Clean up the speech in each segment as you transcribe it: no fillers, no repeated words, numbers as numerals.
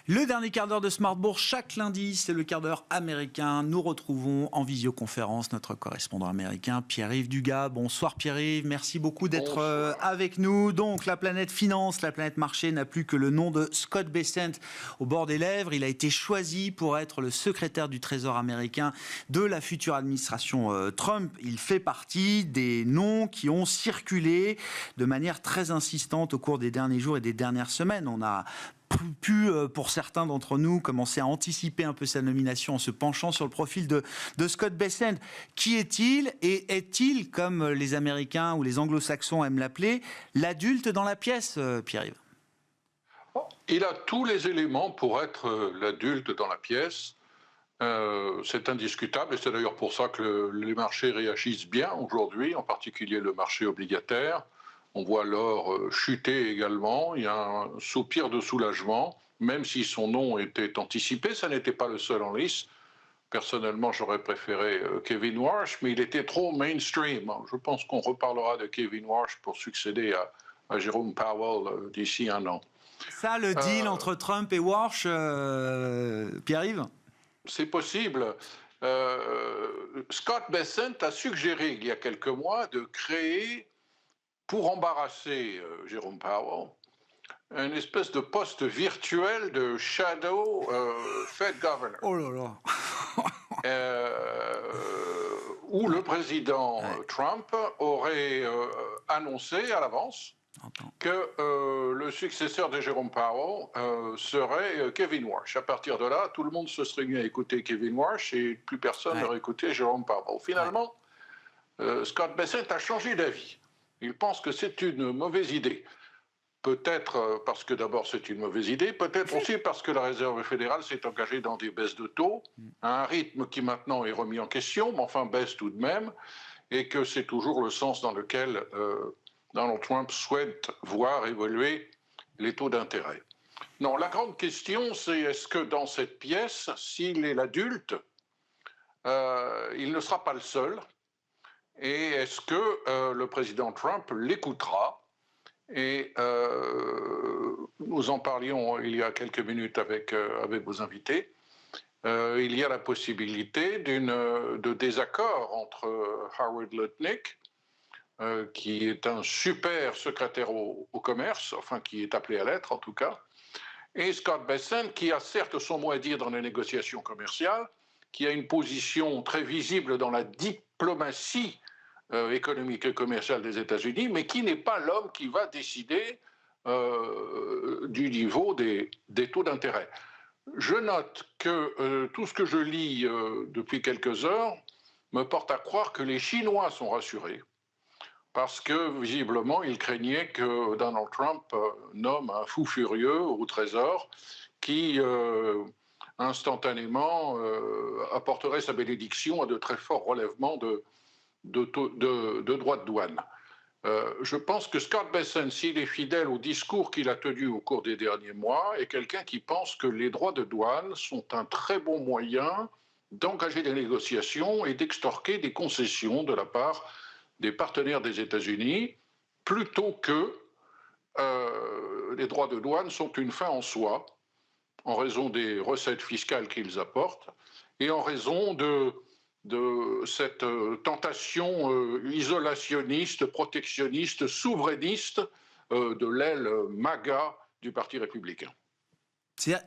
Le dernier quart d'heure de Smart Bourse, chaque lundi, c'est le quart d'heure américain. Nous retrouvons en visioconférence notre correspondant américain, Pierre-Yves Dugas. Bonsoir Pierre-Yves, merci beaucoup d'être avec nous. Donc, la planète finance, la planète marché n'a plus que le nom de Scott Bessent au bord des lèvres. Il a été choisi pour être le secrétaire du Trésor américain de la future administration Trump. Il fait partie des noms qui ont circulé de manière très insistante au cours des derniers jours et des dernières semaines. On a pu, pour certains d'entre nous, commencer à anticiper un peu sa nomination en se penchant sur le profil de Scott Bessent. Qui est-il? Et est-il, comme les Américains ou les Anglo-Saxons aiment l'appeler, l'adulte dans la pièce, Pierre-Yves? Il a tous les éléments pour être l'adulte dans la pièce. C'est indiscutable, et c'est d'ailleurs pour ça que les marchés réagissent bien aujourd'hui, en particulier le marché obligataire. On voit l'or chuter également, il y a un soupir de soulagement, même si son nom était anticipé, ça n'était pas le seul en lice. Personnellement, j'aurais préféré Kevin Warsh, mais il était trop mainstream. Je pense qu'on reparlera de Kevin Warsh pour succéder à Jérôme Powell d'ici un an. Ça, le deal entre Trump et Warsh, Pierre-Yves? C'est possible. Scott Bessent a suggéré il y a quelques mois de créer, pour embarrasser Jérôme Powell, une espèce de poste virtuel de shadow Fed governor. Oh là là. Où le président Trump aurait annoncé à l'avance que le successeur de Jérôme Powell serait Kevin Warsh. À partir de là, tout le monde se serait mis à écouter Kevin Warsh et plus personne n'aurait écouté Jérôme Powell. Finalement, Scott Bessent a changé d'avis. Il pense que c'est une mauvaise idée. Peut-être parce que d'abord c'est une mauvaise idée, peut-être aussi parce que la Réserve fédérale s'est engagée dans des baisses de taux, à un rythme qui maintenant est remis en question, mais enfin baisse tout de même, et que c'est toujours le sens dans lequel Donald Trump souhaite voir évoluer les taux d'intérêt. Non, la grande question, c'est est-ce que dans cette pièce, s'il est l'adulte, il ne sera pas le seul, et est-ce que le président Trump l'écoutera? Et nous en parlions il y a quelques minutes avec vos invités. Il y a la possibilité de désaccord entre Howard Lutnick, qui est un super secrétaire au commerce, enfin qui est appelé à l'être en tout cas, et Scott Bessent, qui a certes son mot à dire dans les négociations commerciales, qui a une position très visible dans la diplomatie économique et commerciale des États-Unis, mais qui n'est pas l'homme qui va décider du niveau des taux d'intérêt. Je note que tout ce que je lis depuis quelques heures me porte à croire que les Chinois sont rassurés, parce que visiblement ils craignaient que Donald Trump nomme un fou furieux au Trésor qui instantanément apporterait sa bénédiction à de très forts relèvements de droits de douane. Je pense que Scott Bessent, s'il est fidèle au discours qu'il a tenu au cours des derniers mois, est quelqu'un qui pense que les droits de douane sont un très bon moyen d'engager des négociations et d'extorquer des concessions de la part des partenaires des États-Unis, plutôt que les droits de douane sont une fin en soi, en raison des recettes fiscales qu'ils apportent et en raison de cette tentation isolationniste, protectionniste, souverainiste de l'aile MAGA du Parti républicain. C'est-à-dire,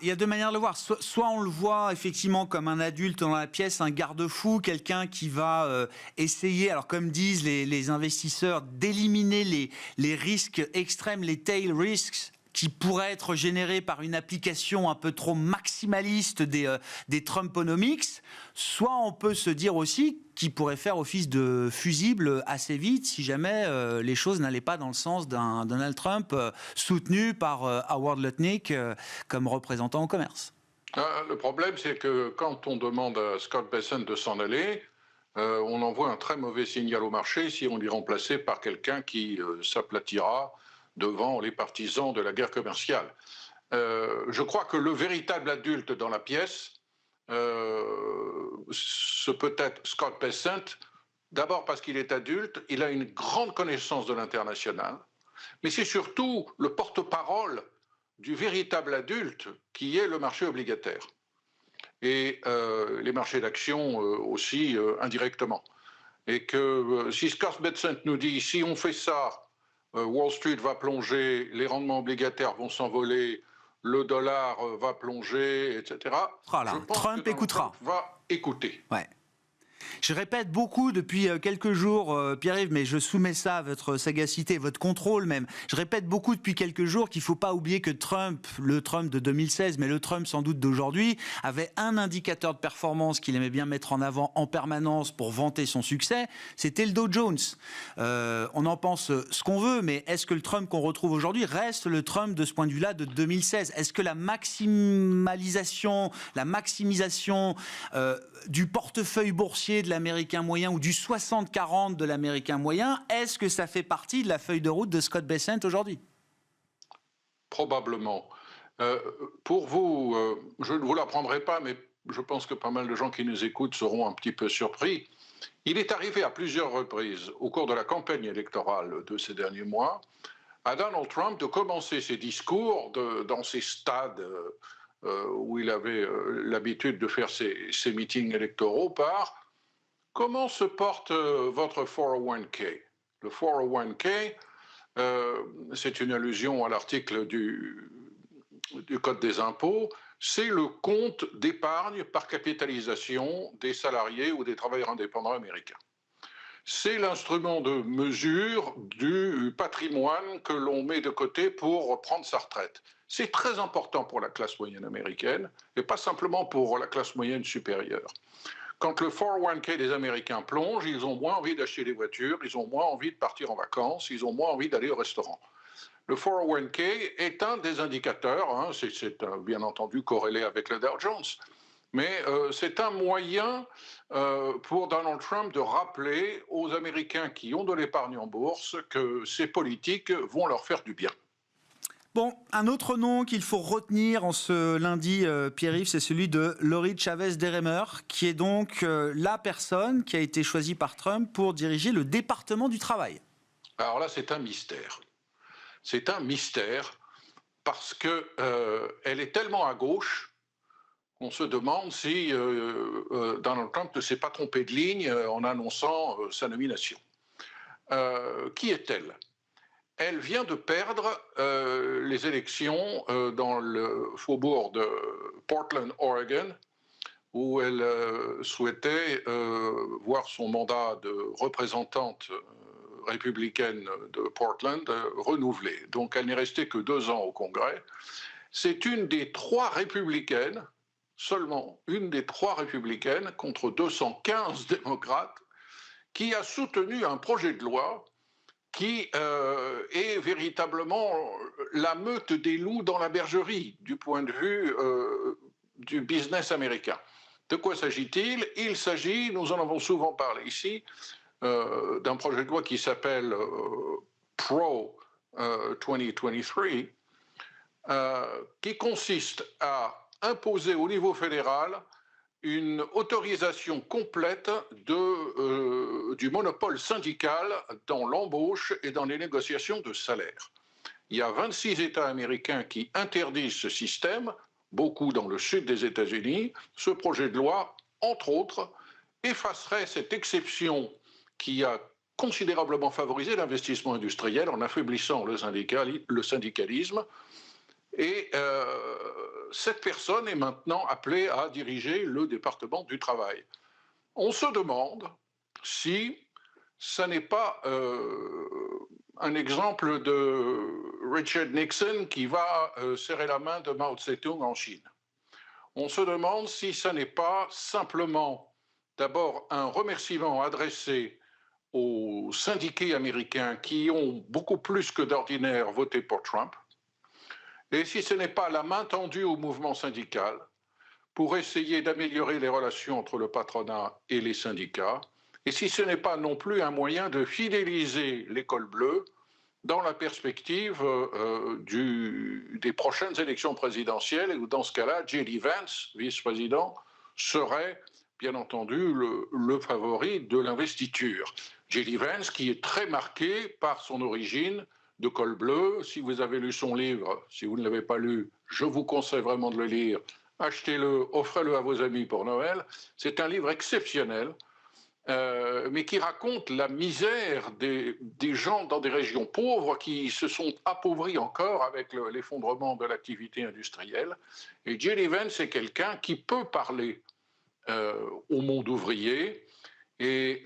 il y a deux manières de le voir. Soit on le voit effectivement comme un adulte dans la pièce, un garde-fou, quelqu'un qui va essayer, alors comme disent les investisseurs, d'éliminer les risques extrêmes, les tail risks, qui pourrait être généré par une application un peu trop maximaliste des Trumponomics, soit on peut se dire aussi qu'il pourrait faire office de fusible assez vite si jamais les choses n'allaient pas dans le sens d'un Donald Trump soutenu par Howard Lutnick comme représentant au commerce. Le problème, c'est que quand on demande à Scott Bessent de s'en aller, on envoie un très mauvais signal au marché si on l'y remplaçait par quelqu'un qui s'aplatira devant les partisans de la guerre commerciale. Je crois que le véritable adulte dans la pièce, ce peut être Scott Bessent, d'abord parce qu'il est adulte, il a une grande connaissance de l'international, mais c'est surtout le porte-parole du véritable adulte qui est le marché obligataire. Et les marchés d'actions aussi indirectement. Et que si Scott Bessent nous dit si on fait ça, Wall Street va plonger, les rendements obligataires vont s'envoler, le dollar va plonger, etc. Je pense Trump que écoutera. Trump va écouter. Ouais. Je répète beaucoup depuis quelques jours, Pierre-Yves, mais je soumets ça à votre sagacité, votre contrôle même. Je répète beaucoup depuis quelques jours qu'il ne faut pas oublier que Trump, le Trump de 2016, mais le Trump sans doute d'aujourd'hui, avait un indicateur de performance qu'il aimait bien mettre en avant en permanence pour vanter son succès, c'était le Dow Jones. On en pense ce qu'on veut, mais est-ce que le Trump qu'on retrouve aujourd'hui reste le Trump de ce point de vue-là de 2016 ? Est-ce que la maximisation du portefeuille boursier de l'américain moyen ou du 60-40 de l'américain moyen, est-ce que ça fait partie de la feuille de route de Scott Bessent aujourd'hui ? Probablement. Pour vous, je ne vous l'apprendrai pas, mais je pense que pas mal de gens qui nous écoutent seront un petit peu surpris. Il est arrivé à plusieurs reprises au cours de la campagne électorale de ces derniers mois à Donald Trump de commencer ses discours dans ces stades où il avait l'habitude de faire ses meetings électoraux par « Comment se porte votre 401k ?» Le 401k, c'est une allusion à l'article du Code des impôts, c'est le compte d'épargne par capitalisation des salariés ou des travailleurs indépendants américains. C'est l'instrument de mesure du patrimoine que l'on met de côté pour prendre sa retraite. C'est très important pour la classe moyenne américaine et pas simplement pour la classe moyenne supérieure. Quand le 401k des Américains plonge, ils ont moins envie d'acheter des voitures, ils ont moins envie de partir en vacances, ils ont moins envie d'aller au restaurant. Le 401k est un des indicateurs, hein, c'est bien entendu corrélé avec le Dow Jones, mais c'est un moyen pour Donald Trump de rappeler aux Américains qui ont de l'épargne en bourse que ces politiques vont leur faire du bien. Bon, un autre nom qu'il faut retenir en ce lundi, Pierre-Yves, c'est celui de Lori Chavez-DeRemer, qui est donc la personne qui a été choisie par Trump pour diriger le département du travail. Alors là, c'est un mystère. C'est un mystère parce qu'elle est tellement à gauche qu'on se demande si Donald Trump ne s'est pas trompé de ligne en annonçant sa nomination. Qui est-elle ? Elle vient de perdre les élections dans le faubourg de Portland, Oregon, où elle souhaitait voir son mandat de représentante républicaine de Portland renouvelé. Donc elle n'est restée que 2 ans au Congrès. C'est une des 3 républicaines, seulement une des 3 républicaines contre 215 démocrates, qui a soutenu un projet de loi qui est véritablement la meute des loups dans la bergerie du point de vue du business américain. De quoi s'agit-il ? Il s'agit, nous en avons souvent parlé ici, d'un projet de loi qui s'appelle Pro 2023, qui consiste à imposer au niveau fédéral une autorisation complète du monopole syndical dans l'embauche et dans les négociations de salaire. Il y a 26 États américains qui interdisent ce système, beaucoup dans le sud des États-Unis. Ce projet de loi, entre autres, effacerait cette exception qui a considérablement favorisé l'investissement industriel en affaiblissant le syndicalisme. Et cette personne est maintenant appelée à diriger le département du travail. On se demande si ça n'est pas un exemple de Richard Nixon qui va serrer la main de Mao Tse-tung en Chine. On se demande si ça n'est pas simplement d'abord un remerciement adressé aux syndiqués américains qui ont beaucoup plus que d'ordinaire voté pour Trump, et si ce n'est pas la main tendue au mouvement syndical pour essayer d'améliorer les relations entre le patronat et les syndicats, et si ce n'est pas non plus un moyen de fidéliser les cols bleus dans la perspective des prochaines élections présidentielles, et où dans ce cas-là, J.D. Vance, vice-président, serait bien entendu le favori de l'investiture. J.D. Vance qui est très marqué par son origine de col bleu. Si vous avez lu son livre, si vous ne l'avez pas lu, je vous conseille vraiment de le lire. Achetez-le, offrez-le à vos amis pour Noël. C'est un livre exceptionnel, mais qui raconte la misère des gens dans des régions pauvres qui se sont appauvris encore avec l'effondrement de l'activité industrielle. Et J.D. Vance est quelqu'un qui peut parler au monde ouvrier. Et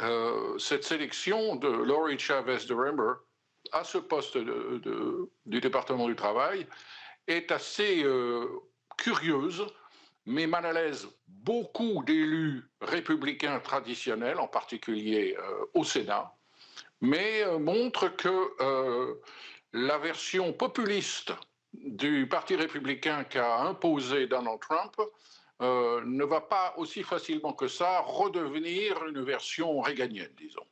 cette sélection de Lori Chavez de Rember à ce poste du département du travail est assez curieuse, mais mal à l'aise beaucoup d'élus républicains traditionnels, en particulier au Sénat, mais montre que la version populiste du Parti républicain qu'a imposé Donald Trump ne va pas aussi facilement que ça redevenir une version réganienne, disons.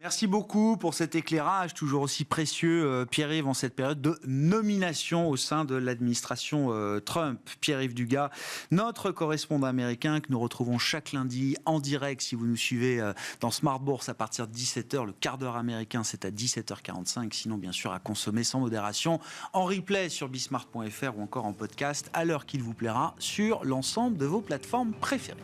Merci beaucoup pour cet éclairage toujours aussi précieux, Pierre-Yves, en cette période de nomination au sein de l'administration Trump. Pierre-Yves Dugas, notre correspondant américain que nous retrouvons chaque lundi en direct, si vous nous suivez dans Smart Bourse à partir de 17h. Le quart d'heure américain, c'est à 17h45. Sinon, bien sûr, à consommer sans modération en replay sur bismart.fr ou encore en podcast à l'heure qu'il vous plaira sur l'ensemble de vos plateformes préférées.